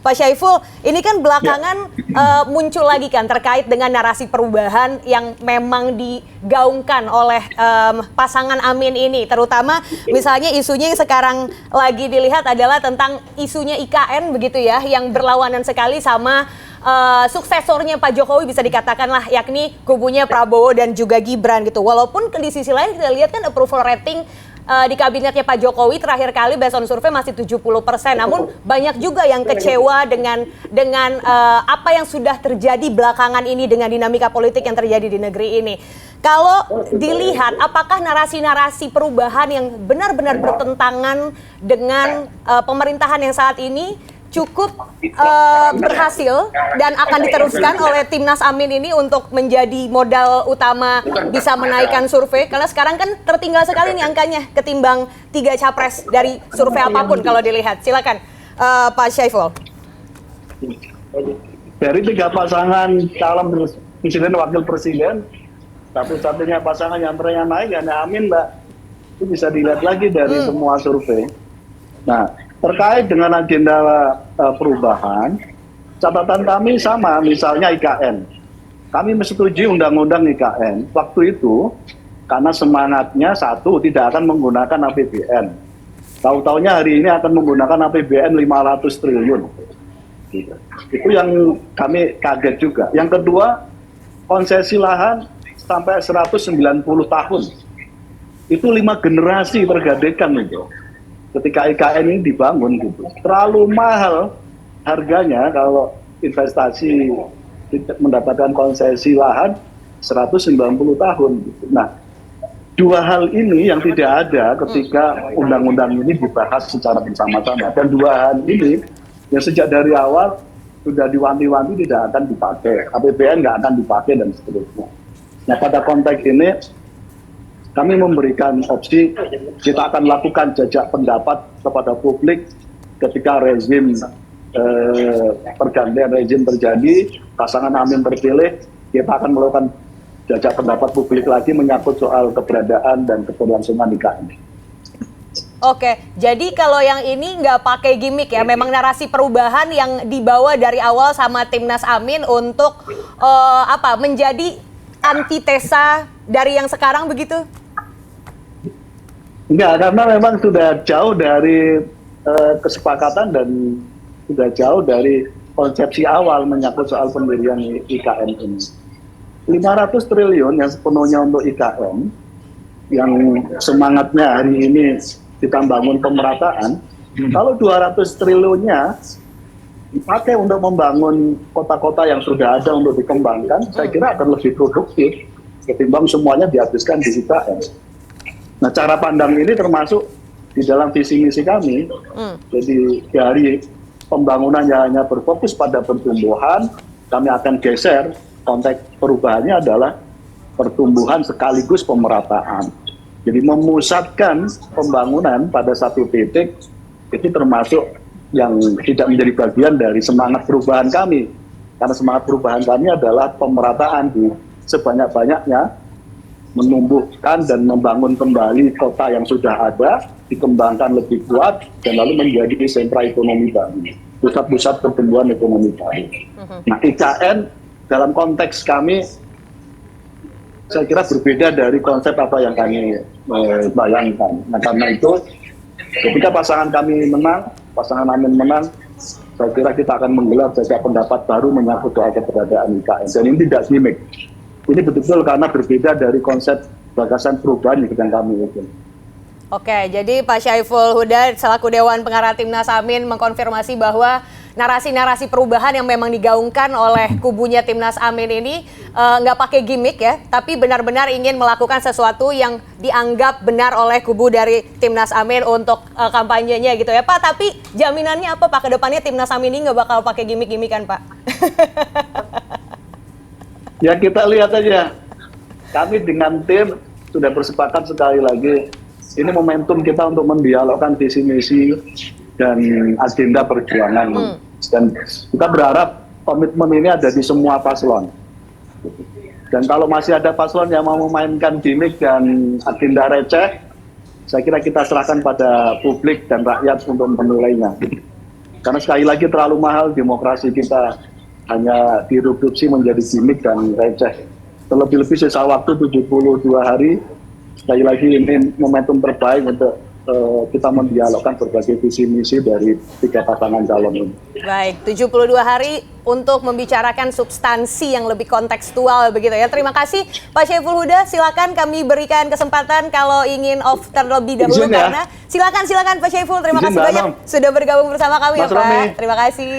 Pak Syaiful, ini kan belakangan Ya. muncul lagi kan terkait dengan narasi perubahan yang memang digaungkan oleh pasangan Amin ini, terutama misalnya isunya yang sekarang lagi dilihat adalah tentang isunya IKN begitu ya, yang berlawanan sekali sama suksesornya Pak Jokowi bisa dikatakan lah, yakni kubunya Prabowo dan juga Gibran gitu. Walaupun di sisi lain kita lihat kan approval rating di kabinetnya Pak Jokowi terakhir kali based on survei masih 70%. Namun banyak juga yang kecewa dengan apa yang sudah terjadi belakangan ini dengan dinamika politik yang terjadi di negeri ini. Kalau dilihat, apakah narasi-narasi perubahan yang benar-benar bertentangan dengan pemerintahan yang saat ini cukup berhasil dan akan diteruskan oleh Timnas Amin ini untuk menjadi modal utama bisa menaikkan survei? Karena sekarang kan tertinggal sekali nih angkanya ketimbang 3 capres dari survei apapun kalau dilihat. Silakan Pak Syaiful. Dari 3 pasangan calon presiden wakil presiden, satu-satunya pasangan yang tren naik hanya Amin, Mbak. Itu bisa dilihat lagi dari semua survei. Nah, terkait dengan agenda perubahan, catatan kami sama, misalnya IKN. Kami menyetujui undang-undang IKN. Waktu itu, karena semangatnya satu, tidak akan menggunakan APBN. Tahu-taunya hari ini akan menggunakan APBN 500 triliun. Itu yang kami kaget juga. Yang kedua, konsesi lahan sampai 190 tahun. Itu 5 generasi tergadaikan itu. Ketika IKN ini dibangun gitu, terlalu mahal harganya kalau investasi mendapatkan konsesi lahan 190 tahun gitu. Nah, 2 hal ini yang tidak ada ketika undang-undang ini dibahas secara bersama-sama, dan 2 hal ini yang sejak dari awal sudah diwanti-wanti tidak akan dipakai, APBN nggak akan dipakai dan seterusnya. Nah, pada konteks ini kami memberikan opsi, kita akan lakukan jajak pendapat kepada publik ketika rezim pergantian rezim terjadi, pasangan Amin terpilih, kita akan melakukan jajak pendapat publik lagi menyangkut soal keberadaan dan keberlangsungan IKN. Oke, jadi kalau yang ini nggak pakai gimmick ya, memang narasi perubahan yang dibawa dari awal sama Timnas Amin untuk menjadi antitesa dari yang sekarang begitu? Enggak, karena memang sudah jauh dari kesepakatan dan sudah jauh dari konsepsi awal menyangkut soal pendirian IKN ini. 500 triliun yang sepenuhnya untuk IKN, yang semangatnya hari ini kita bangun pemerataan, kalau 200 triliunnya dipakai untuk membangun kota-kota yang sudah ada untuk dikembangkan, saya kira akan lebih produktif ketimbang semuanya dihabiskan di IKN. Nah, cara pandang ini termasuk di dalam visi misi kami. Jadi dari pembangunan yang hanya berfokus pada pertumbuhan, kami akan geser konteks perubahannya adalah pertumbuhan sekaligus pemerataan. Jadi memusatkan pembangunan pada satu titik, itu termasuk yang tidak menjadi bagian dari semangat perubahan kami. Karena semangat perubahan kami adalah pemerataan di sebanyak-banyaknya, menumbuhkan dan membangun kembali kota yang sudah ada, dikembangkan lebih kuat, dan lalu menjadi sentra ekonomi baru, pusat-pusat pertumbuhan ekonomi baru. Nah, IKN dalam konteks kami, saya kira berbeda dari konsep apa yang kami bayangkan. Nah, karena itu, ketika pasangan kami menang, pasangan Amin menang, saya kira kita akan menggelar jajak pendapat baru menyangkut soal keberadaan IKN. Dan ini tidak gimmick. Ini betul-betul karena berbeda dari konsep gagasan perubahan yang kami usul. Oke, jadi Pak Syaiful Huda selaku Dewan Pengarah Timnas Amin mengkonfirmasi bahwa narasi-narasi perubahan yang memang digaungkan oleh kubunya Timnas Amin ini nggak pakai gimmick ya, tapi benar-benar ingin melakukan sesuatu yang dianggap benar oleh kubu dari Timnas Amin untuk kampanyenya gitu ya Pak. Tapi jaminannya apa Pak, ke depannya Timnas Amin ini nggak bakal pakai gimmick-gimmickan Pak? Ya, kita lihat aja. Kami dengan tim sudah bersepakat sekali lagi, ini momentum kita untuk mendialogkan visi misi dan agenda perjuangan. Dan kita berharap komitmen ini ada di semua paslon. Dan kalau masih ada paslon yang mau memainkan gimmick dan agenda receh, saya kira kita serahkan pada publik dan rakyat untuk menilainya. Karena sekali lagi terlalu mahal, demokrasi kita hanya direduksi menjadi gimmick dan receh. Terlebih-lebih sisa waktu 72 hari, sekali lagi ini momentum terbaik untuk kita mendialogkan berbagai visi misi dari 3 pasangan calon ini. Baik, 72 hari untuk membicarakan substansi yang lebih kontekstual begitu ya. Terima kasih Pak Syaiful Huda. Silakan kami berikan kesempatan kalau ingin off terlebih dahulu Izin ya. karena silakan Pak Syaiful. Terima Izin, kasih Mbak banyak Anam. sudah bergabung bersama kami Mas ya Pak. Romi. Terima kasih.